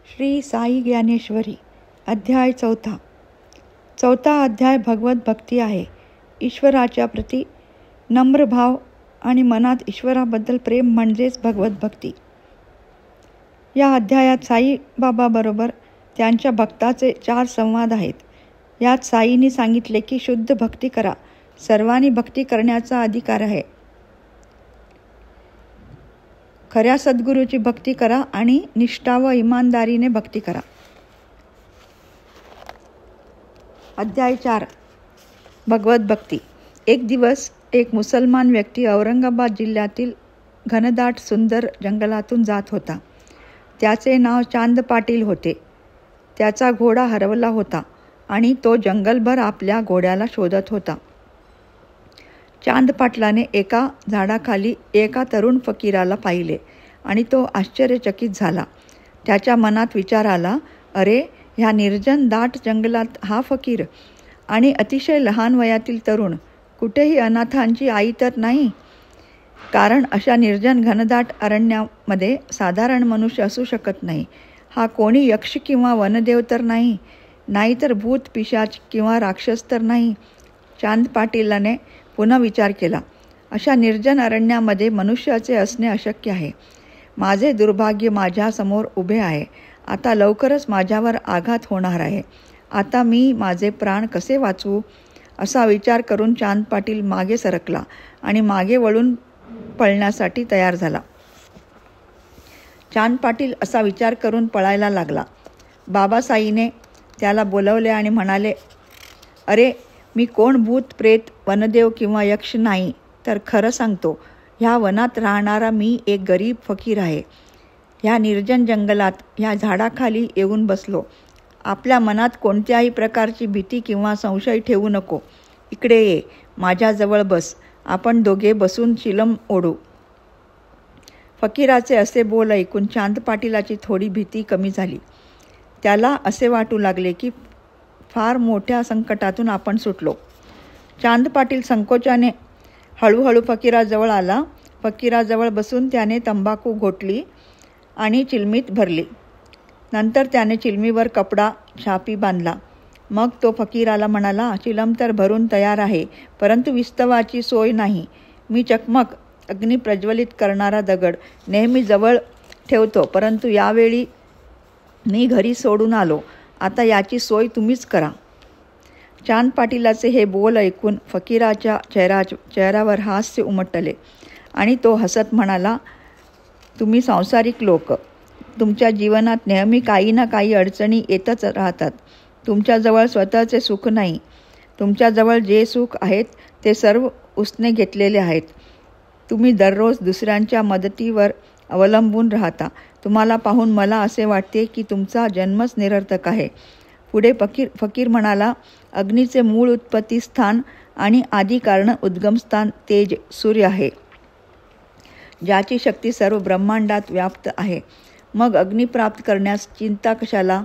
श्री साई ज्ञानेश्वरी अध्याय चौथा अध्याय भगवत भक्ती आहे. ईश्वराच्या प्रती नम्र भाव आणि मनात ईश्वराबद्दल प्रेम म्हणजेच भगवत भक्ती. या अध्यायात साईबाबाबरोबर त्यांच्या भक्ताचे 4 संवाद आहेत. यात साईंनी सांगितले की शुद्ध भक्ती करा, सर्वांनी भक्ती करण्याचा अधिकार आहे. खऱ्या सद्गुरूची भक्ती करा आणि निष्ठा व इमानदारीने भक्ती करा. अध्याय 4 भगवत भक्ती. एक दिवस एक मुसलमान व्यक्ती औरंगाबाद जिल्ह्यातील घनदाट सुंदर जंगलातून जात होता. त्याचे नाव चांद पाटील होते. त्याचा घोडा हरवला होता आणि तो जंगलभर आपल्या घोड्याला शोधत होता. चांद पाटलाने एका झाडाखाली एका तरुण फकीराला पाहिले आणि तो आश्चर्यचकित झाला. त्याच्या मनात विचार आला, अरे, ह्या निर्जन दाट जंगलात हा फकीर आणि अतिशय लहान वयातील तरुण, कुठेही अनाथांची आई तर नाही, कारण अशा निर्जन घनदाट अरण्यामध्ये साधारण मनुष्य असू शकत नाही. हा कोणी यक्ष किंवा वनदेव तर नाही, नाहीतर भूत पिशाच किंवा राक्षस तर नाही. चांद पाटीलाने पुन्हा विचार केला, अशा निर्जन अरण्यामध्ये मनुष्याचे असणे अशक्य आहे. माझे दुर्भाग्य माझ्यासमोर उभे आहे. आता लवकरच माझ्यावर आघात होणार आहे. आता मी माझे प्राण कसे वाचवू, असा विचार करून चांद पाटील मागे सरकला आणि मागे वळून पळण्यासाठी तयार झाला. चांद पाटील असा विचार करून पळायला लागला. बाबासाईने त्याला बोलवले आणि म्हणाले, अरे, मी कोण भूत प्रेत वनदेव किंवा यक्ष नाही, तर खरं सांगतो, ह्या वनात राहणारा मी एक गरीब फकीर आहे. ह्या निर्जन जंगलात ह्या झाडाखाली येऊन बसलो. आपल्या मनात कोणत्याही प्रकारची भीती किंवा संशय ठेवू नको. इकडे ये, माझ्याजवळ बस. आपण दोघे बसून चिलम ओढू. फकीराचे असे बोल ऐकून चांद पाटीलाची थोडी भीती कमी झाली. त्याला असे वाटू लागले की फार मोठ्या संकटातून आपण सुटलो. चांद पाटील संकोचाने हळूहळू फकीराजवळ आला. फकीराजवळ बसून त्याने तंबाखू घोटली आणि चिलमीत भरली. नंतर त्याने चिलमीवर कपडा छापी बांधला. मग तो फकीराला म्हणाला, चिलम तर भरून तयार आहे, परंतु विस्तवाची सोय नाही. मी चकमक अग्नी प्रज्वलित करणारा दगड नेहमी जवळ ठेवतो, परंतु यावेळी मी घरी सोडून आलो. आता याची सोय तुम्हीच करा. चांद पाटीलाचे हे बोल ऐकून फकीराच्या चेहऱ्यावर हास्य उमटले आणि तो हसत म्हणाला, तुम्ही सांसारिक लोक, तुमच्या जीवनात नेहमी काही ना काही अडचणी येतच राहतात. तुमच्याजवळ स्वतःचे सुख नाही. तुमच्याजवळ जे सुख आहेत ते सर्व उसने घेतलेले आहेत. तुम्ही दररोज दुसऱ्यांच्या मदतीवर अवलंबून राहता. तुम्हाला पाहून मला असे वाटते की तुमचा जन्मच निरर्थक आहे. पुढे फकीर म्हणाला, अग्नीचे मूळ उत्पत्ती स्थान आणि आदी कारण उद्गमस्थान तेज सूर्य आहे, ज्याची शक्ती सर्व ब्रह्मांडात व्याप्त आहे. मग अग्नी प्राप्त करण्यास चिंता कशाला.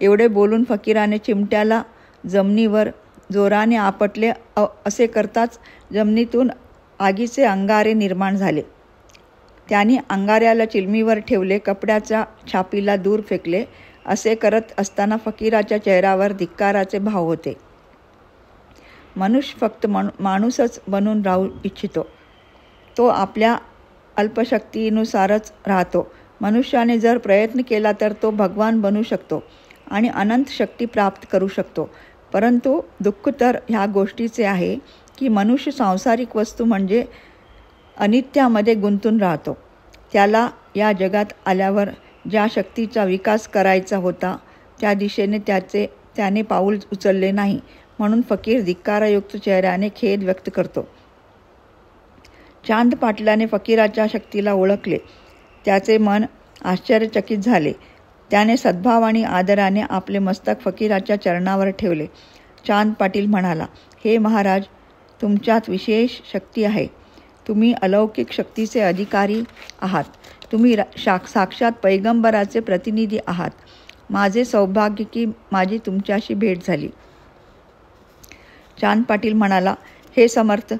एवढे बोलून फकीराने चिमट्याला जमिनीवर जोराने आपटले. असे करताच जमिनीतून आगीचे अंगारे निर्माण झाले. त्याने अंगाऱ्याला चिलमीवर ठेवले, कपड्याच्या छापीला दूर फेकले. असे करत असताना फकीराच्या चेहऱ्यावर धिक्काराचे भाव होते. मनुष्य फक्त माणूसच बनून राहू इच्छितो. तो आपल्या अल्पशक्तीनुसारच राहतो. मनुष्याने जर प्रयत्न केला तर तो भगवान बनू शकतो आणि अनंत शक्ती प्राप्त करू शकतो. परंतु दुःख तर ह्या गोष्टीचे आहे की मनुष्य सांसारिक वस्तू म्हणजे अनित्यामध्ये गुंतून राहतो. त्याला या जगात आल्यावर ज्या शक्तीचा विकास करायचा होता त्या दिशेने त्याने पाऊल उचलले नाही. म्हणून फकीर धिक्कारयुक्त चेहऱ्याने खेद व्यक्त करतो. चांद पाटलाने फकीराच्या शक्तीला ओळखले. त्याचे मन आश्चर्यचकित झाले. त्याने सद्भाव आणि आदराने आपले मस्तक फकीराच्या चरणावर ठेवले. चांद पाटील म्हणाला, हे महाराज, तुमच्यात विशेष शक्ती आहे. तुम्ही अलौकिक शक्तीचे अधिकारी आहात. तुम्ही साक्षात पैगंबराचे प्रतिनिधी आहात. माझे सौभाग्य की माझी तुमच्याशी भेट झाली. चांद पाटील म्हणाला, हे समर्थ,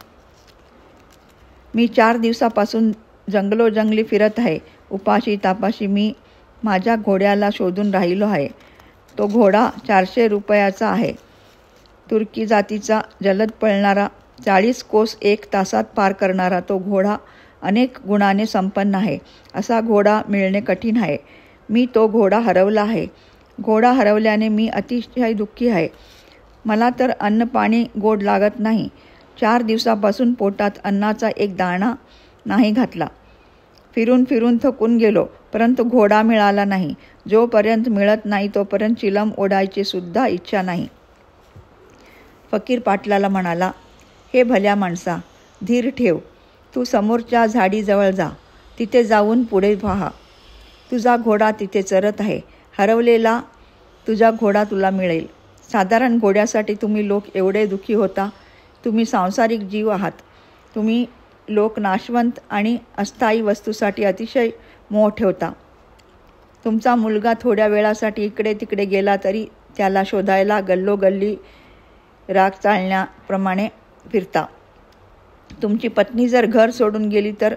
मी 4 दिवसापासून जंगलोजंगली फिरत आहे. उपाशी तापाशी मी माझ्या घोड्याला शोधून राहिलो आहे. तो घोडा 400 रुपयाचा आहे. तुर्की जातीचा, जलद पळणारा, 40 कोस 1 तासात पार करणारा तो घोडा अनेक गुणाने संपन्न आहे. असा घोडा मिळणे कठीण आहे. मी तो घोडा हरवला आहे. घोडा हरवल्याने मी अतिशय दुःखी आहे. मला तर अन्न पाणी गोड लागत नाही. 4 दिवसापासून पोटात अन्नाचा एक दाणा नाही घातला. फिरून फिरून थकून गेलो, परंतु घोडा मिळाला नाही. जोपर्यंत मिळत नाही तोपर्यंत चिलम ओढायची सुद्धा इच्छा नाही. फकीर पाटलाला म्हणाला, हे भल्या माणसा, धीर ठेव. तू समोरच्या झाडीजवळ जा. तिथे जाऊन पुढे पहा. तुझा घोडा तिथे चरत आहे. हरवलेला तुझा घोडा तुला मिळेल. साधारण घोड्यासाठी तुम्ही लोक एवढे दुःखी होता. तुम्ही सांसारिक जीव आहात. तुम्ही लोक नाशवंत आणि अस्थायी वस्तूसाठी अतिशय मोह ठेवता. तुमचा मुलगा थोड्या वेळासाठी इकडे तिकडे गेला तरी त्याला शोधायला गल्लोगल्ली राग चालण्याप्रमाणे फिरता. तुमची पत्नी जर घर सोडून गेली तर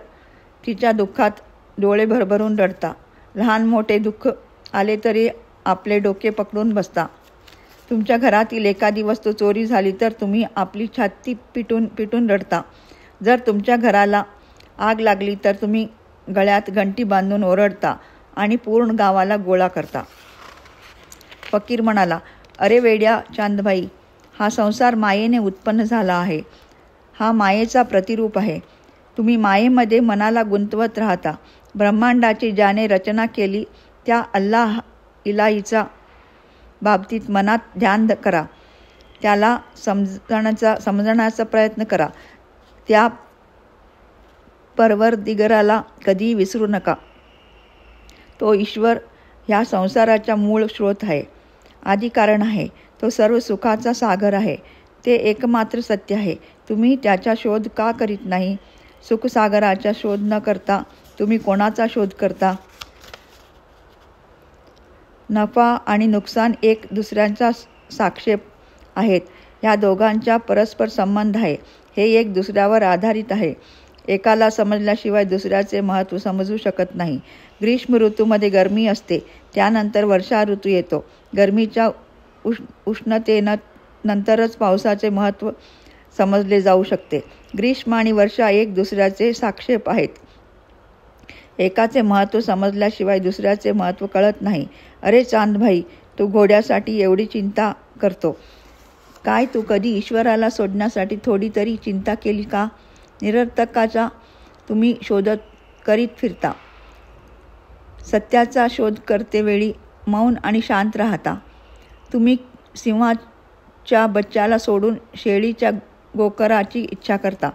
तिच्या दुःखात डोळे भरभरून रडता. लहान मोठे दुःख आले तरी आपले डोके पकडून बसता. तुमच्या घरातील एखादी वस्तू चोरी झाली तर तुम्ही आपली छाती पिटून पिटून रडता. जर तुमच्या घराला आग लागली तर तुम्ही गळ्यात घंटी बांधून ओरडता आणि पूर्ण गावाला गोळा करता. फकीर म्हणाला, अरे वेड्या चांदबाई, हा संसार मायेने उत्पन्न झाला आहे. हा मायेचा प्रतिरूप आहे. तुम्ही मायेमध्ये मनाला गुंतवत राहता. ब्रह्मांडाची ज्याने रचना केली त्या अल्लाह इलाहीचा बाबतीत मनात ध्यान करा. त्याला समजण्याचा प्रयत्न करा. त्या परवरदिगराला कधीही विसरू नका. तो ईश्वर ह्या संसाराचा मूळ स्रोत आहे, आदिकारण आहे. तो सर्व सुखाचा सागर आहे. ते एकमात्र सत्य आहे. तुम्ही त्याचा शोध का करीत नाही? सुखसागराचा शोध न करता तुम्ही कोणाचा शोध करता? नफा आणि नुकसान एक दुसऱ्यांचा साक्षेप आहेत. ह्या दोघांचा परस्पर संबंध आहे. हे एक दुसऱ्यावर आधारित आहे. एकाला समजल्याशिवाय दुसऱ्याचे महत्त्व समजू शकत नाही. ग्रीष्म ऋतूमध्ये गरमी असते, त्यानंतर वर्षा ऋतू येतो. गरमीच्या उष्णतेनंतरच पावसाचे महत्त्व समजले जाऊ शकते. ग्रीष्म आणि वर्षा एक दुसऱ्याचे साक्षेप आहेत. एकाचे महत्त्व समजल्याशिवाय दुसऱ्याचे महत्त्व कळत नाही. अरे चांदभाई, तू घोड्यासाठी एवढी चिंता करतो. काय तू कधी ईश्वराला सोडण्यासाठी थोडी तरी चिंता केली का? निरर्थकाचा तुम्ही शोधत करीत फिरता. सत्याचा शोध करतेवेळी मौन आणि शांत राहता. तुम्ही सिंहाच्या बच्च्याला सोडून शेळीच्या गोकराची इच्छा करता.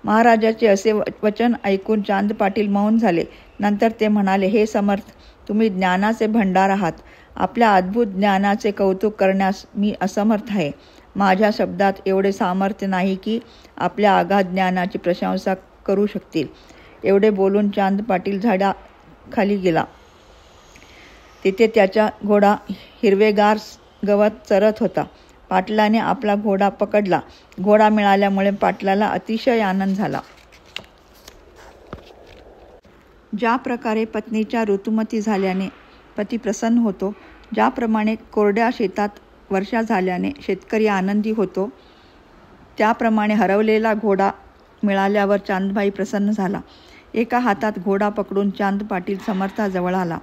महाराजाचे असे वचन ऐकून चांद पाटील मौन झाले. नंतर ते म्हणाले, हे समर्थ, तुम्ही ज्ञानाचे भंडार आहात. आपल्या अद्भुत ज्ञानाचे कौतुक करण्यास मी असमर्थ आहे. माझ्या शब्दात एवढे सामर्थ्य नाही की आपल्या अगाध ज्ञानाची प्रशंसा करू शकतील. एवढे बोलून चांद पाटील झाडाखाली गेला. तिथे त्याचा घोडा हिरवेगार गवत चरत होता. पाटलाने आपला घोडा पकडला. घोडा मिळाल्यामुळे पाटलाला अतिशय आनंद झाला. ज्या प्रकारे पत्नीच्या ऋतुमती झाल्याने पती प्रसन्न होतो, ज्याप्रमाणे कोरड्या शेतात वर्षा झाल्याने शेतकरी आनंदी होतो, त्याप्रमाणे हरवलेला घोडा मिळाल्यावर चांदबाई प्रसन्न झाला. एका हातात घोडा पकडून चांद पाटील समर्थाजवळ आला.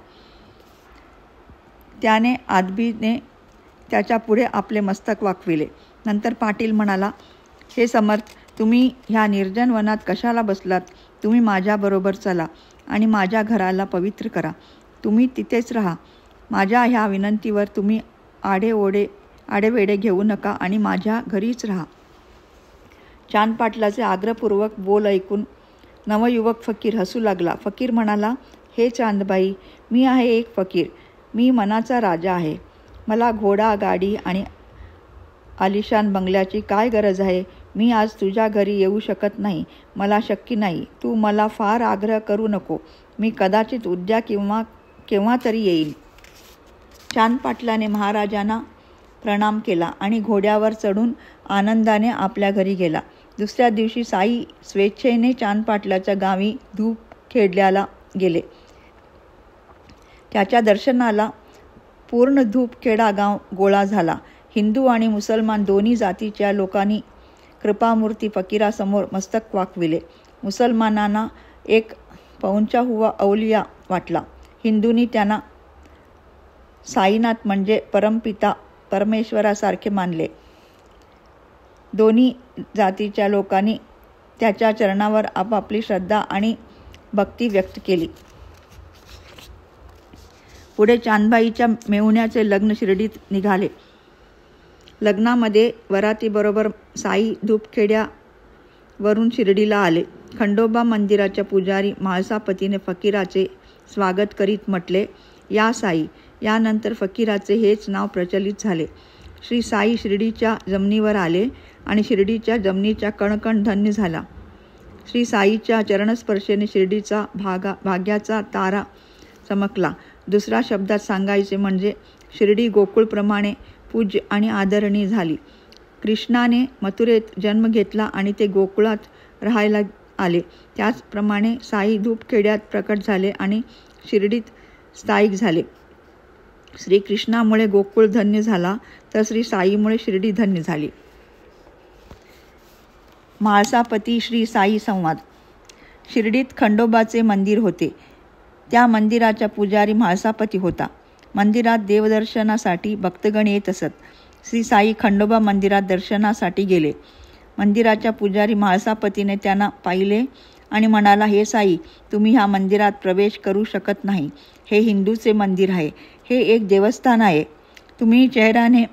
त्याने आदबीने त्याच्या पुढे आपले मस्तक वाकविले. नंतर पाटील म्हणाला, हे समर्थ, तुम्ही ह्या निर्जन वनात कशाला बसलात? तुम्ही माझ्याबरोबर चला आणि माझ्या घराला पवित्र करा. तुम्ही तिथेच राहा. माझ्या ह्या विनंतीवर तुम्ही आडेवेडे घेऊ नका आणि माझ्या घरीच राहा. चांद पाटलाचे आग्रहपूर्वक बोल ऐकून नवयुवक फकीर हसू लागला. फकीर म्हणाला, हे चांदबाई, मी आहे एक फकीर. मी मनाचा राजा आहे. मला घोडा, गाडी आणि आलिशान बंगल्याची काय गरज आहे? मी आज तुझ्या घरी येऊ शकत नाही. मला शक्य नाही. तू मला फार आग्रह करू नको. मी कदाचित उद्या किंवा केव्हा तरी येईल. चांद पाटलाने महाराजांना प्रणाम केला आणि घोड्यावर चढून आनंदाने आपल्या घरी गेला. दुसऱ्या दिवशी साई स्वेच्छेने चांद पाटलाच्या गावी धूप खेळल्याला गेले. त्याच्या दर्शनाला पूर्ण धूपखेडा गाव गोळा झाला. हिंदू आणि मुसलमान दोन्ही जातीच्या लोकांनी कृपामूर्ती फकीरासमोर मस्तक वाकविले. मुसलमानांना एक पहुंचा हुआ अवलिया वाटला. हिंदूंनी त्यांना साईनाथ म्हणजे परमपिता परमेश्वरासारखे मानले. दोन्ही जातीच्या लोकांनी त्याच्या चरणावर आपापली श्रद्धा आणि भक्ती व्यक्त केली. पुढे चांदबाईच्या मेहुण्याचे लग्न शिर्डीत निघाले. लग्नामध्ये वरातीबरोबर साई धूपखेड्यावरून शिर्डीला आले. खंडोबा मंदिराच्या पुजारी म्हाळसापतीने फकीराचे स्वागत करीत म्हटले, या साई. यानंतर फकीराचे हेच नाव प्रचलित झाले. श्री साई शिर्डीच्या जमिनीवर आले आणि शिर्डीच्या जमिनीचा कणकण धन्य झाला. श्री साईच्या चरणस्पर्शेने शिर्डीचा भाग्याचा तारा चमकला. दुसऱ्या शब्दात सांगायचे म्हणजे शिर्डी गोकुळप्रमाणे पूज्य आणि आदरणीय झाली. कृष्णाने मथुरेत जन्म घेतला आणि ते गोकुळात राहायला आले, त्याचप्रमाणे साई धूपखेड्यात प्रकट झाले आणि शिर्डीत स्थायिक झाले. श्रीकृष्णामुळे गोकुळ धन्य झाला, तर श्री साईमुळे शिर्डी धन्य झाली. म्हाळसापती श्री साई संवाद. शिर्डीत खंडोबाचे मंदिर होते. त्या मंदिराचा पुजारी म्हाळसापती होता. मंदिरात देवदर्शनासाठी भक्तगण येत असत. श्री साई खंडोबा मंदिरात दर्शनासाठी गेले. मंदिराच्या पुजारी म्हाळसापतीने त्यांना पाहिले आणि म्हणाला, हे साई, तुम्ही ह्या मंदिरात प्रवेश करू शकत नाही. हे हिंदूचे मंदिर आहे. हे एक देवस्थान आहे. तुम्ही चेहऱ्याने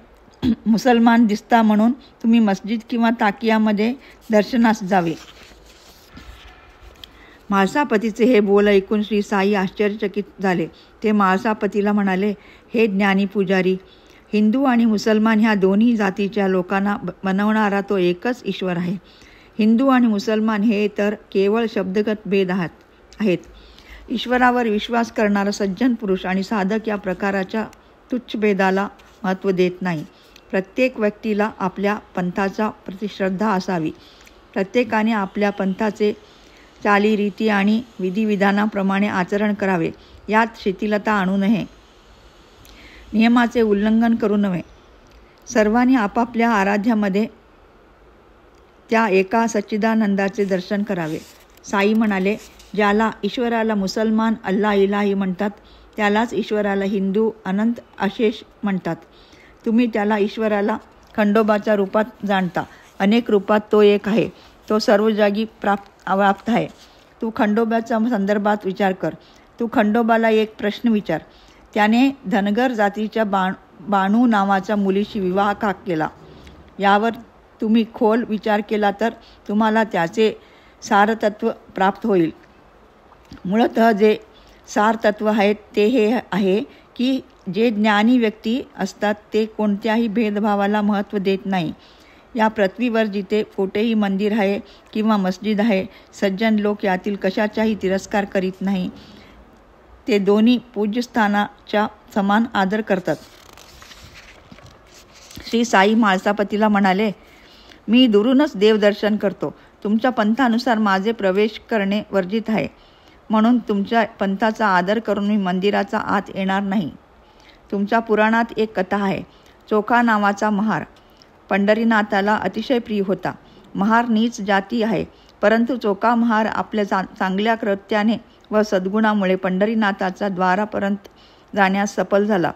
मुसलमान दिसता म्हणून तुम्ही मस्जिद किंवा ताकियामध्ये दर्शनास जावे. म्हाळसापतीचे हे बोल ऐकून श्री साई आश्चर्यचकित झाले. ते म्हाळसापतीला म्हणाले, हे ज्ञानी पुजारी, हिंदू आणि मुसलमान ह्या दोन्ही जातीच्या लोकांना बनवणारा तो एकच ईश्वर आहे. हिंदू आणि मुसलमान हे तर केवळ शब्दगत भेद आहेत. ईश्वरावर विश्वास करणारा सज्जन पुरुष आणि साधक या प्रकाराच्या तुच्छ भेदाला महत्त्व देत नाही. प्रत्येक व्यक्तीला आपल्या पंथाचा प्रतिश्रद्धा असावी. प्रत्येकाने आपल्या पंथाचे चालीरीती आणि विधिविधानाप्रमाणे आचरण करावे. यात शिथिलता आणू नये, नियमाचे उल्लंघन करू नये. सर्वांनी आपापल्या आराध्यामध्ये त्या एका सच्चिदानंदाचे दर्शन करावे. साई म्हणाले, ज्याला ईश्वराला मुसलमान अल्ला इलाही म्हणतात, त्यालाच ईश्वराला हिंदू अनंत अशेष म्हणतात. तुम्ही त्याला ईश्वराला खंडोबाच्या रूपात जाणता. अनेक रूपात तो एक आहे. तो सर्व जागी व्याप्त आहे. तू खंडोबाच्या संदर्भात विचार कर. तू खंडोबाला एक प्रश्न विचार. त्याने धनगर जातीच्या बाणू नावाच्या मुलीशी विवाह का केला? यावर तुम्ही खोल विचार केला तर तुम्हाला त्याचे सारतत्व प्राप्त होईल. मूळतः जे सारतत्व आहे ते हे आहे की जे ज्ञानी व्यक्ती असतात ते कोणत्याही भेदभावाला महत्त्व देत नाही. या पृथ्वीवर जिथे कोठेही मंदिर आहे किंवा मस्जिद आहे, सज्जन लोक यातील कशाचाही तिरस्कार करीत नाही. ते दोन्ही पूज्यस्थानाचा समान आदर करतात. श्री साई म्हाळसापतीला म्हणाले, मी दुरूनच देवदर्शन करतो. तुमच्या पंथानुसार माझे प्रवेश करणे वर्जित आहे. म्हणून तुमच्या पंथाचा आदर करून मी मंदिराचा आत येणार नाही. तुमच्या पुराणात एक कथा आहे. चोखा नावाचा महार पंढरीनाथाला अतिशय प्रिय होता. महार नीच जाती आहे, परंतु चोखा महार आपल्या चांगल्या कृत्याने व सद्गुणामुळे पंढरीनाथाच्या द्वारापर्यंत जाण्यास सफल झाला.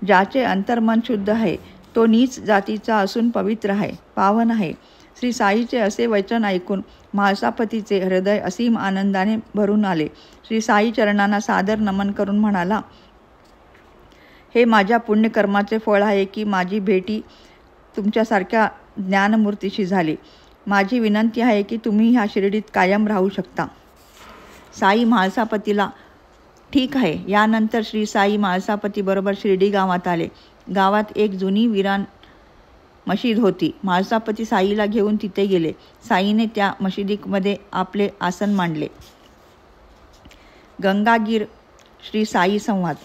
ज्याचे अंतर्मन शुद्ध आहे तो नीच जातीचा असून पवित्र आहे, पावन आहे. श्री साईचे असे वचन ऐकून म्हाळसापतीचे हृदय असीम आनंदाने भरून आले. श्री साई चरणांना सादर नमन करून म्हणाला, हे माझ्या पुण्यकर्माचे फळ आहे की माझी भेटी तुमच्यासारख्या ज्ञानमूर्तीशी झाली. माझी विनंती आहे की तुम्ही ह्या शिर्डीत कायम राहू शकता. साई म्हाळसापतीला ठीक आहे. यानंतर श्री साई म्हाळसापतीबरोबर शिर्डी गावात आले. गावात एक जुनी विरान मशीद होती. म्हाळसापती साईला घेऊन तिथे गेले. साईने त्या मशिदीमध्ये आपले आसन मांडले. गंगागीर श्री साई संवाद.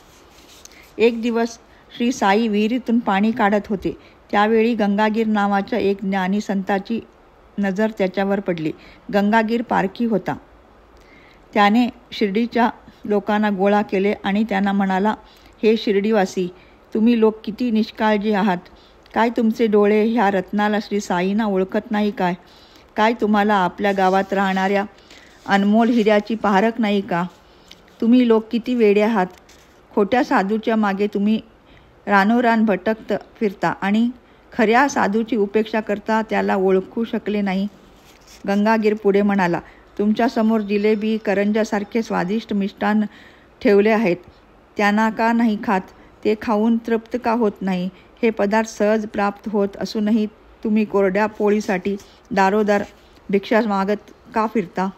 एक दिवस श्री साई विहिरीतून पाणी काढत होते. त्यावेळी गंगागीर नावाच्या एक ज्ञानी संताची नजर त्याच्यावर पडली. गंगागीर पारखी होता. त्याने शिर्डीच्या लोकांना गोळा केले आणि त्यांना म्हणाला, हे शिर्डीवासी, तुम्ही लोक किती निष्काळजी आहात. काय तुमचे डोळे ह्या रत्नाला श्री साईंना ओळखत नाही काय? काय तुम्हाला आपल्या गावात राहणाऱ्या अनमोल हिऱ्याची पारख नाही का? तुम्ही लोक किती वेडे आहात. खोट्या साधूच्या मागे तुम्ही रानोरान भटकत फिरता आणि खऱ्या साधूची उपेक्षा करता त्याला ओळखू शकले नाही. गंगागीर पुढे म्हणाला, तुमच्यासमोर जिलेबी, करंजासारखे स्वादिष्ट मिष्टान्न ठेवले आहेत. त्यांना का नाही खात? ते खाऊन तृप्त का होत नाही? हे पदार्थ सहज प्राप्त होत असूनही तुम्ही कोरड्या पोळीसाठी दारोदार भिक्षा मागत का फिरता?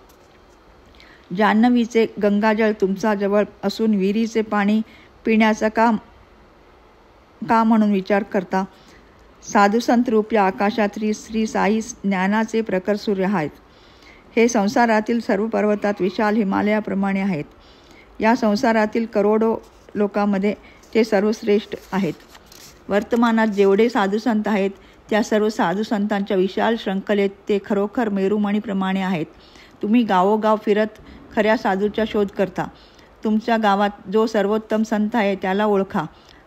जान्हवीचे गंगाजळ तुमचा जवळ असून विहिरीचे पाणी पिण्याचा का म्हणून विचार करता? साधुसंत रूप या आकाशात श्री साई ज्ञानाचे प्रखर सूर्य आहेत. हे संसारातील सर्व पर्वतात विशाल हिमालयाप्रमाणे आहेत. या संसारातील करोडो लोकांमध्ये ते सर्वश्रेष्ठ आहेत. वर्तमानात जेवढे साधुसंत आहेत त्या सर्व साधुसंतांच्या विशाल शृंखलेत ते खरोखर मेरुमणीप्रमाणे आहेत. तुम्ही गावोगाव फिरत खऱ्या साधूचा शोध करता. तुमच्या गावात जो सर्वोत्तम संत आहे त्याला ओळखा.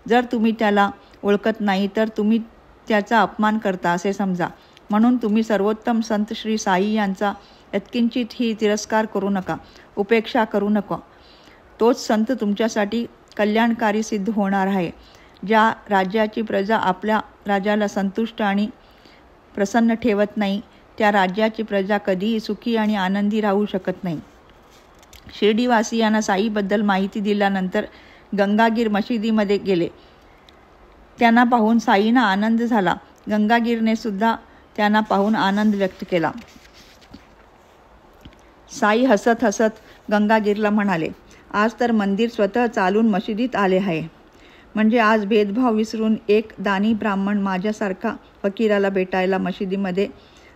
जर तुम्ही त्याला ओळखत नाही तर तुम्ही त्याचा अपमान करता असे समजा. म्हणून तुम्ही सर्वोत्तम संत श्री साई यांचा यत्किंचितही तिरस्कार करू नका, उपेक्षा करू नका. तोच संत तुमच्यासाठी कल्याणकारी सिद्ध होणार आहे. ज्या राज्याची प्रजा आपल्या राजाला संतुष्ट आणि प्रसन्न ठेवत नाही त्या राज्याची प्रजा कधीही सुखी आणि आनंदी राहू शकत नाही. शिर्डीवासियांना साईबद्दल माहिती दिल्यानंतर गंगागीर मशिदीमध्ये गेले. त्यांना पाहून साईंना आनंद झाला. गंगागीरने सुद्धा त्यांना पाहून आनंद व्यक्त केला. साई हसत हसत गंगागीरला म्हणाले, आज तर मंदिर स्वतः चालून मशिदीत आले आहे. म्हणजे आज भेदभाव विसरून एक दानी ब्राह्मण माझ्यासारखा फकीराला भेटायला मशिदीमध्ये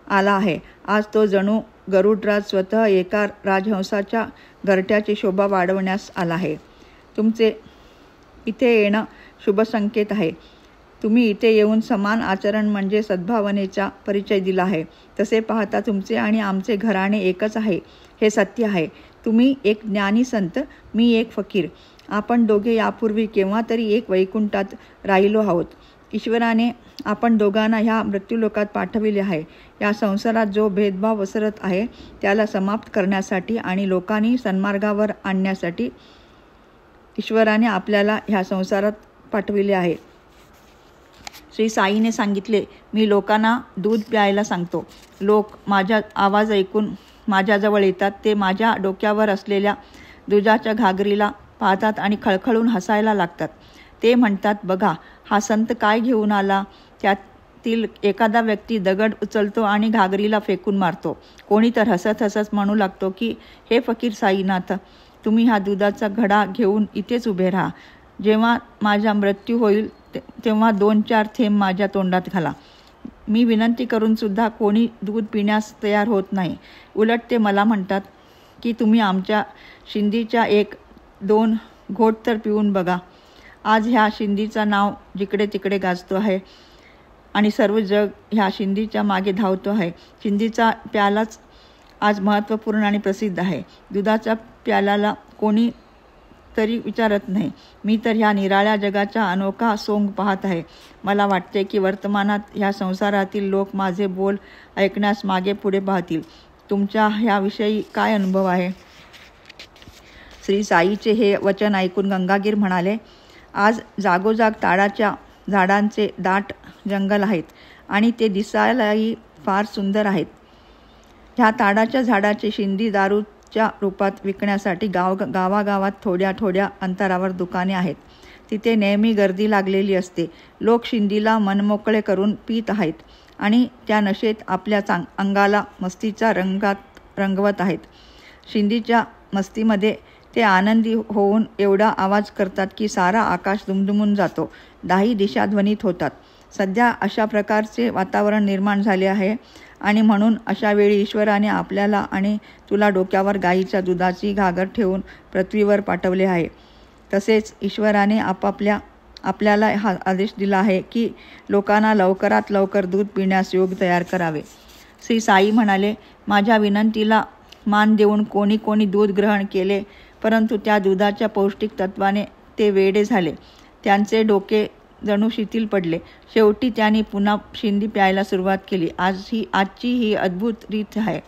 आला आहे. आज तो जणू गरुडराज स्वतः एका राजहंसाच्या घरट्याची शोभा वाढवण्यास आला आहे. तुमचे इथे येणं शुभसंकेत आहे. तुम्ही इथे येऊन समान आचरण म्हणजे सद्भावनेचा परिचय दिला आहे. तसे पाहता तुमचे आणि आमचे घराणे एकच आहे हे सत्य आहे. तुम्ही एक ज्ञानी संत, मी एक फकीर. आपण दोघे यापूर्वी केव्हा तरी एक वैकुंठात राहिलो आहोत. ईश्वराने आपण दोघांना ह्या मृत्यूलोकात पाठविले आहे. या संसारात जो भेदभाव पसरत आहे त्याला समाप्त करण्यासाठी आणि लोकांनी सन्मार्गावर आणण्यासाठी ईश्वराने आपल्याला ह्या संसारात पाठविले आहे. श्री साईने सांगितले, मी लोकांना दूध प्यायला सांगतो. लोक माझा आवाज ऐकून माझ्याजवळ येतात. ते माझ्या डोक्यावर असलेल्या दुधाच्या घागरीला पाहतात आणि खळखळून हसायला लागतात. ते म्हणतात, बघा हा संत काय घेऊन आला. त्यातील एखादा व्यक्ती दगड उचलतो आणि घागरीला फेकून मारतो. कोणी तर हसत हसत म्हणू लागतो की हे फकीर साईनाथ, तुम्ही हा दुधाचा घडा घेऊन इथेच उभे राहा. जेव्हा माझा मृत्यू होईल तेव्हा 2-4 थेंब माझ्या तोंडात घाला. मी विनंती करून सुद्धा कोणी दूध पिण्यास तयार होत नाही. उलट ते मला म्हणतात की तुम्ही आमच्या शिंदीच्या 1-2 घोट तर पिऊन बघा. आज ह्या शिंदीचं नाव जिकडे तिकडे गाजतो आहे आणि सर्व जग ह्या शिंदीच्या मागे धावतो आहे. शिंदीचा प्यालाच आज महत्त्वपूर्ण आणि प्रसिद्ध आहे. दुधाच्या प्याल्याला कोणी तरी विचारत नाही. मी तर ह्या निराळ्या जगाचा अनोखा सोंग पाहत आहे. मला वाटते की वर्तमानात ह्या संसारातील लोक माझे बोल ऐकण्यास मागे पुढे पाहतील. तुमच्या ह्याविषयी काय अनुभव आहे? श्री साईचे हे वचन ऐकून गंगागीर म्हणाले, आज जागोजाग ताडाच्या झाडांचे दाट जंगल आहेत आणि ते दिसायलाही फार सुंदर आहेत. ह्या ताडाच्या झाडाचे शिंदी दारूच्या रूपात विकण्यासाठी गावागावात थोड्या थोड्या अंतरावर दुकाने आहेत. तिथे नेहमी गर्दी लागलेली असते. लोक शिंदीला मनमोकळे करून पित आहेत आणि त्या नशेत आपल्या अंगाला मस्तीचा रंगवत आहेत. शिंदीच्या मस्तीमध्ये ते आनंदी होऊन एवढा आवाज करतात की सारा आकाश दुमदुमून जातो. 10 दिशा ध्वनित होतात. सध्या अशा प्रकारचे वातावरण निर्माण झाले आहे आणि म्हणून अशा वेळी ईश्वराने आपल्याला आणि तुला डोक्यावर गाईच्या दुधाची घागर ठेवून पृथ्वीवर पाठवले आहे. तसेच ईश्वराने आपल्याला हा आदेश दिला आहे की लोकांना लवकरात लवकर दूध पिण्यास योग तयार करावे. श्री साई म्हणाले, माझ्या विनंतीला मान देऊन कोणी दूध ग्रहण केले परंतु त्या दुधाच्या पौष्टिक तत्वाने ते वेडे झाले. त्यांचे डोके जणू शिथिल पडले. शेवटी त्यांनी पुन्हा शिंदी प्यायला सुरुवात केली. आजची ही अद्भुत रीत आहे.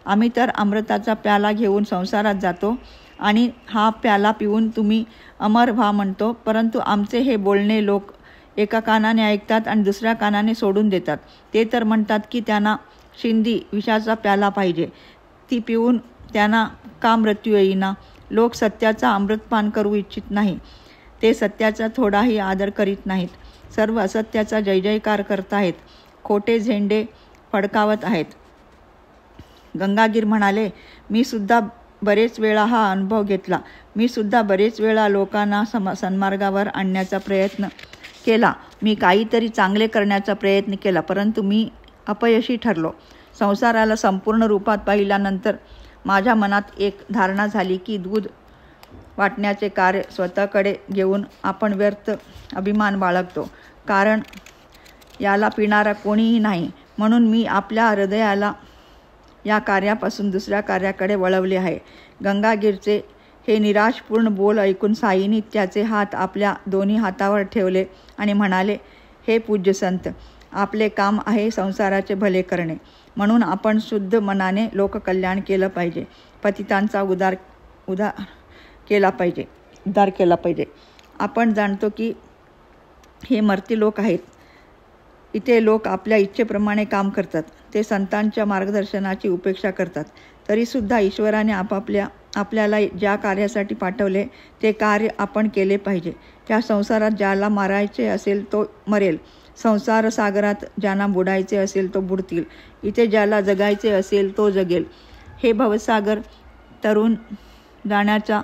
आम्ही तर अमृताचा प्याला घेऊन संसारात जातो आणि हा प्याला पिऊन तुम्ही अमर व्हा म्हणतो, परंतु आमचे हे बोलणे लोक एका कानाने ऐकतात आणि दुसऱ्या कानाने सोडून देतात. ते तर म्हणतात की त्यांना शिंदी विषाचा प्याला पाहिजे, ती पिऊन त्यांना का मृत्यू येईना. लोक सत्याचा अमृतपान करू इच्छित नाही. ते सत्याचा थोडाही आदर करीत नाहीत. सर्व असत्याचा जय जयकार करताहेत, खोटे झेंडे फडकावत आहेत. गंगागीर म्हणाले, मी सुद्धा बरेच वेळा हा अनुभव घेतला. मी सुद्धा बरेच वेळा लोकांना सन्मार्गावर आणण्याचा प्रयत्न केला. मी काहीतरी चांगले करण्याचा प्रयत्न केला, परंतु मी अपयशी ठरलो. संसाराला संपूर्ण रूपात पाहिल्यानंतर माझ्या मनात एक धारणा झाली की दूध वाटण्याचे कार्य स्वतःकडे घेऊन आपण व्यर्थ अभिमान बाळगतो, कारण याला पिणारा कोणीही नाही. म्हणून मी आपल्या हृदयाला या कार्यापासून दुसऱ्या कार्याकडे वळवले आहे. गंगागीरचे हे निराशपूर्ण बोल ऐकून साईंनी त्याचे हात आपल्या दोन्ही हातावर ठेवले आणि म्हणाले, हे पूज्य संत, आपले काम आहे संसाराचे भले करणे. म्हणून आपण शुद्ध मनाने लोककल्याण केलं पाहिजे, पतितांचा उद्धार केला पाहिजे. आपण जाणतो की हे मर्ती लोक आहेत. इथे लोक आपल्या इच्छेप्रमाणे काम करतात. ते संतांच्या मार्गदर्शनाची उपेक्षा करतात. तरीसुद्धा ईश्वराने आपल्याला ज्या कार्यासाठी पाठवले ते कार्य आपण केले पाहिजे. त्या संसारात ज्याला मारायचे असेल तो मरेल. संसार सागरात ज्यांना बुडायचे असेल तो बुडतील. इथे ज्याला जगायचे असेल तो जगेल. हे भवसागर तरुण जाण्याचा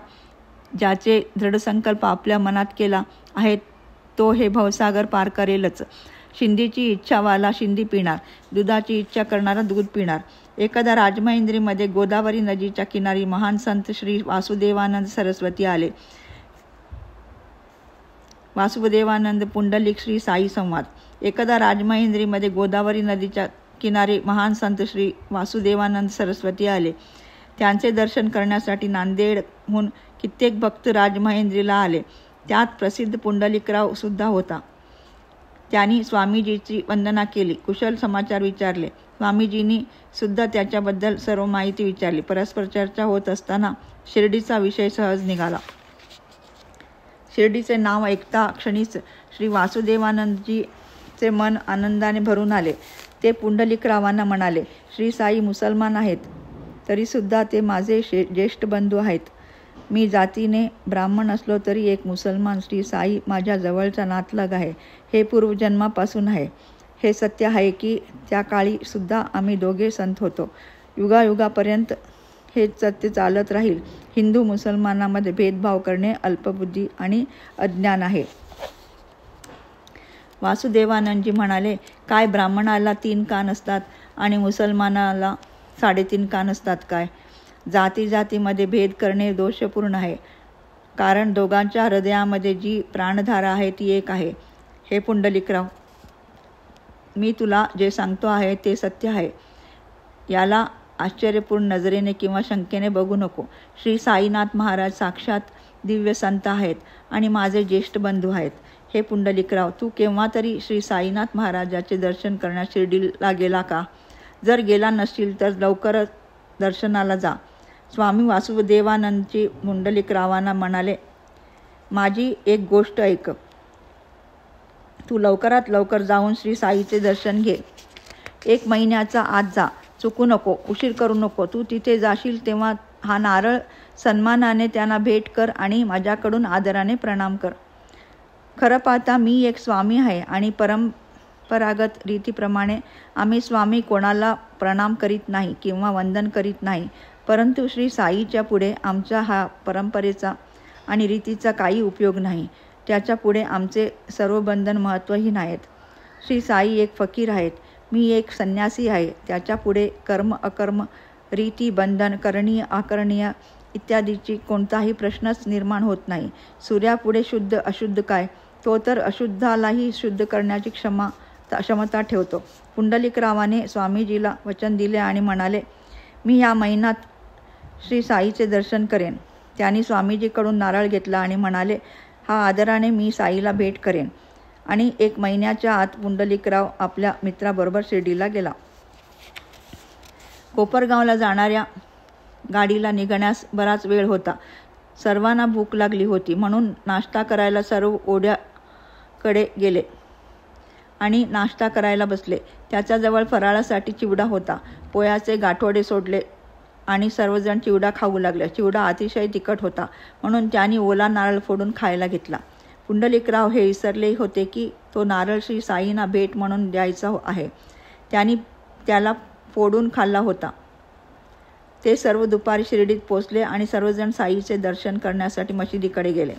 ज्याचे दृढसंकल्प आपल्या मनात केला आहे तो हे भवसागर पार करेलच. शिंदीची इच्छावाला शिंदी पिणार, दुधाची इच्छा करणारा दूध पिणार. एकदा राजमहेंद्रीमध्ये गोदावरी नदीच्या किनारी महान संत श्री वासुदेवानंद सरस्वती आले. वासुदेवानंद पुंडलिक श्री साई संवाद. एकदा राजमहेंद्रीमध्ये गोदावरी नदीच्या किनारी महान संत श्री वासुदेवानंद सरस्वती आले. त्यांचे दर्शन करण्यासाठी नांदेडहून कित्येक भक्त राजमहेंद्रीला आले. त्यात प्रसिद्ध पुंडलिकराव सुद्धा होता. त्यांनी स्वामीजीची वंदना केली, कुशल समाचार विचारले. स्वामीजींनी सुद्धा त्याच्याबद्दल सर्व माहिती विचारली. परस्पर चर्चा होत असताना शिर्डीचा विषय सहज निघाला. शिर्डीचे नाव ऐकता क्षणीच श्री वासुदेवानंदजीचे मन आनंदाने भरून आले. ते पुंडलिकरावांना म्हणाले, श्री साई मुसलमान आहेत, तरीसुद्धा ते माझे ज्येष्ठ बंधू आहेत. मी जातीने ब्राह्मण असलो तरी एक मुसलमान श्री साई माझ्या जवळचा नातलग आहे. हे पूर्वजन्मापासून आहे. हे सत्य आहे की त्या काळी सुद्धा आम्ही दोघे संत होतो. युगायुगापर्यंत हे सत्य चालत राहील. हिंदू मुसलमानामध्ये भेदभाव करणे अल्पबुद्धी आणि अज्ञान आहे. वासुदेवानंदजी म्हणाले, काय ब्राह्मणाला 3 कान असतात आणि मुसलमानाला 3.5 कान असतात काय? जातीमध्ये भेद करणे दोषपूर्ण आहे, कारण दोघांच्या हृदयामध्ये जी प्राणधारा आहे ती एक आहे. हे पुंडलिकराव, मी तुला जे सांगतो आहे ते सत्य आहे. याला आश्चर्यपूर्ण नजरेने किंवा शंकेने बघू नको. श्री साईनाथ महाराज साक्षात दिव्य संत आहेत आणि माझे ज्येष्ठ बंधू आहेत. हे पुंडलिकराव, तू केव्हा तरी श्री साईनाथ महाराजाचे दर्शन करण्यास शिर्डीला गेला का? जर गेला नसशील तर लवकरच दर्शनाला जा. स्वामी वासुदेवानंदजी पुंडलिकरावांना म्हणाले, माझी एक गोष्ट ऐक. तू लवकरात लवकर जाऊन श्री साईचे दर्शन घे. 1 महिन्याचा आत जा, चुकू नको, उशीर करू नको. तू तिथे जाशील तेव्हा हा नारळ सन्मानाने त्यांना भेट कर आणि माझ्याकडून आदराने प्रणाम कर. खरं पाहता मी एक स्वामी आहे आणि परंपरागत रीतीप्रमाणे आम्ही स्वामी कोणाला प्रणाम करीत नाही किंवा वंदन करीत नाही. परंतु श्री साईच्या पुढे आमच्या हा परंपरेचा आणि रीतीचा काही उपयोग नाही. त्याच्या पुढे आमचे सर्व बंधन महत्त्वहीन आहेत. श्री साई एक फकीर आहेत, मी एक संन्यासी आहे. त्याच्या पुढे कर्म अकर्म, रीती बंधन, करणीय आकरणीय इत्यादीची कोणताही प्रश्नच निर्माण होत नाही. सूर्यापुढे शुद्ध अशुद्ध काय? तो तर अशुद्धालाही शुद्ध करण्याची क्षमता ठेवतो. पुंडलिकरावाने स्वामीजीला वचन दिले आणि म्हणाले, मी या महिन्यात श्री साईचे दर्शन करेन. त्यांनी स्वामीजीकडून नारळ घेतला आणि म्हणाले, हा आदराने मी साईला भेट करेन. आणि 1 महिन्याच्या आत पुंडलिकराव आपल्या मित्राबरोबर शिर्डीला गेला. कोपरगावला जाणाऱ्या गाडीला निघण्यास बराच वेळ होता. सर्वांना भूक लागली होती, म्हणून नाश्ता करायला सर्व ओढ्याकडे गेले आणि नाश्ता करायला बसले. त्याच्याजवळ फराळासाठी चिवडा होता. पोह्याचे गाठोडे सोडले आणि सर्वजण चिवडा खाऊ लागले. चिवडा अतिशय तिखट होता, म्हणून त्यांनी ओला नारळ फोडून खायला घेतला. पुंडलिकराव हे विसरले होते की तो नारळ श्री साईंना भेट म्हणून द्यायचा आहे. त्यांनी त्याला फोडून खाल्ला होता. ते सर्व दुपारी शिर्डीत पोचले आणि सर्वजण साईचे दर्शन करण्यासाठी मशिदीकडे गेले.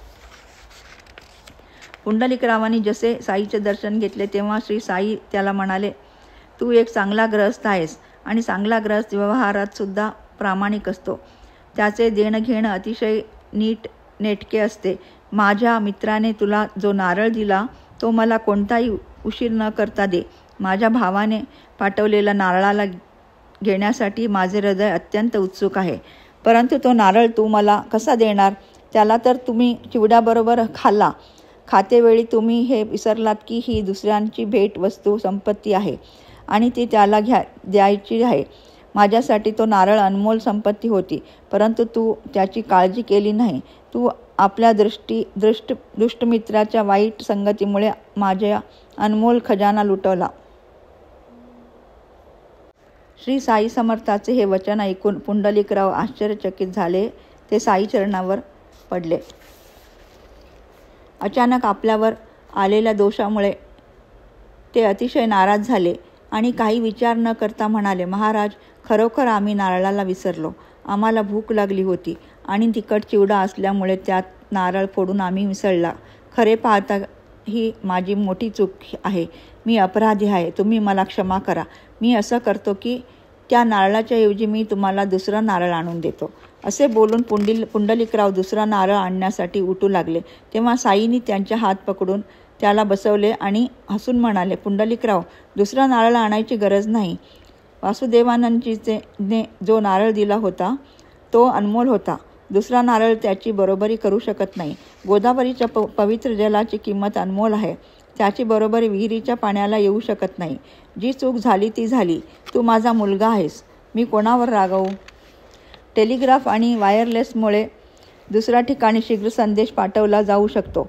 पुंडलिकरावांनी जसे साईचे दर्शन घेतले तेव्हा श्री साई त्याला म्हणाले, तू एक चांगला गृहस्थ आहेस आणि चांगला गृहस्थ व्यवहारात सुद्धा प्रामाणिक असतो. त्याचे देणं घेणं अतिशय नेटके असते. माझ्या मित्राने तुला जो नारळ दिला तो मला कोणताही उशीर न करता दे. माझ्या भावाने पाठवलेला नारळाला घेण्यासाठी माझे हृदय अत्यंत उत्सुक आहे, परंतु तो नारळ तू मला कसा देणार? त्याला तर तुम्ही चिवड्याबरोबर खाल्ला. खातेवेळी तुम्ही हे विसरलात की ही दुसऱ्यांची भेट वस्तू संपत्ती आहे आणि ती त्याला द्यायची आहे. माझ्यासाठी तो नारळ अनमोल संपत्ती होती, परंतु तू त्याची काळजी केली नाही. तू आपल्या दुष्टमित्राच्या वाईट संगतीमुळे माझ्या अनमोल खजाना लुटवला. श्री साई समर्थाचे हे वचन ऐकून पुंडलिकराव आश्चर्यचकित झाले. ते साई चरणावर पडले. अचानक आपल्यावर आलेल्या दोषामुळे ते अतिशय नाराज झाले आणि काही विचार न करता म्हणाले, महाराज, खरोखर आम्ही नारळाला विसरलो. आम्हाला भूक लागली होती आणि तिखट चिवडा असल्यामुळे त्यात नारळ फोडून आम्ही मिसळला. खरे पाहता ही माझी मोठी चूक आहे. मी अपराधी आहे. तुम्ही मला क्षमा करा. मी असं करतो की त्या नारळाच्या ऐवजी मी तुम्हाला दुसरा नारळ आणून देतो. असे बोलून पुंडलिकराव दुसरा नारळ आणण्यासाठी उठू लागले. तेव्हा साईंनी त्यांचे हात पकडून त्याला बसवले आणि हसून म्हणाले, पुंडलिकराव, दुसरा नारळ आणायची गरज नाही. वासुदेवानंदजीने जो नारळ दिला होता तो अनमोल होता. दुसरा नारळ त्याची बरोबरी करू शकत नाही. गोदावरीच्या पवित्र जलाची किंमत अनमोल आहे. त्याची बरोबरी विहिरीच्या पाण्याला येऊ शकत नाही. जी चूक झाली ती झाली. तू माझा मुलगा आहेस. मी कोणावर रागावू? टेलिग्राफ आणि वायरलेसमुळे दुसऱ्या ठिकाणी शीघ्र संदेश पाठवला जाऊ शकतो.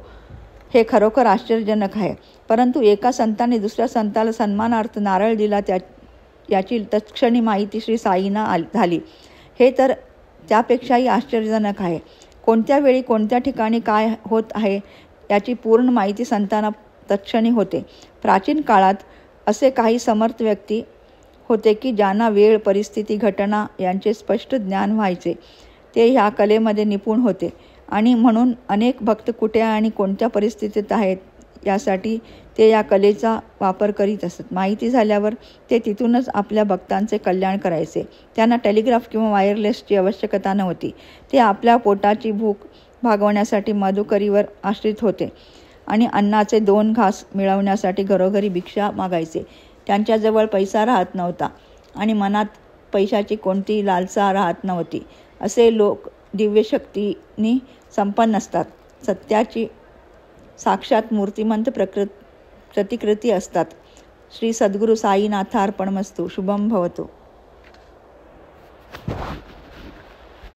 हे खरोखर आश्चर्यजनक आहे. परंतु एका संताने दुसऱ्या संताला सन्मानार्थ नारळ दिला याची तत्क्षणी माहिती श्री साईंना झाली. हे तर त्यापेक्षाही आश्चर्यजनक आहे. कोणत्या वेळी कोणत्या ठिकाणी काय होत आहे याची पूर्ण माहिती संतांना तत्क्षणी होते. प्राचीन काळात असे काही समर्थ व्यक्ती होते की ज्यांना वेळ, परिस्थिती, घटना यांचे स्पष्ट ज्ञान व्हायचे. ते ह्या कलेमध्ये निपुण होते आणि म्हणून अनेक भक्त कुठे आणि कोणत्या परिस्थितीत आहेत यासाठी ते या कलेचा वापर करीत असत. माहिती झाल्यावर ते तिथूनच आपल्या भक्तांचे कल्याण करायचे. त्यांना टेलिग्राफ किंवा वायरलेसची आवश्यकता नव्हती. ते आपल्या पोटाची भूक भागवण्यासाठी मधुकरीवर आश्रित होते आणि अन्नाचे 2 घास मिळवण्यासाठी घरोघरी भिक्षा मागायचे. त्यांच्याजवळ पैसा राहत नव्हता आणि मनात पैशाची कोणतीही लालसा राहत नव्हती. असे लोक दिव्यशक्तींनी संपन्न असतात. सत्याची साक्षात मूर्तिमंत प्रतिकृती असतात. श्री सद्गुरू साईनाथार्पणमस्तु. शुभम भवतु.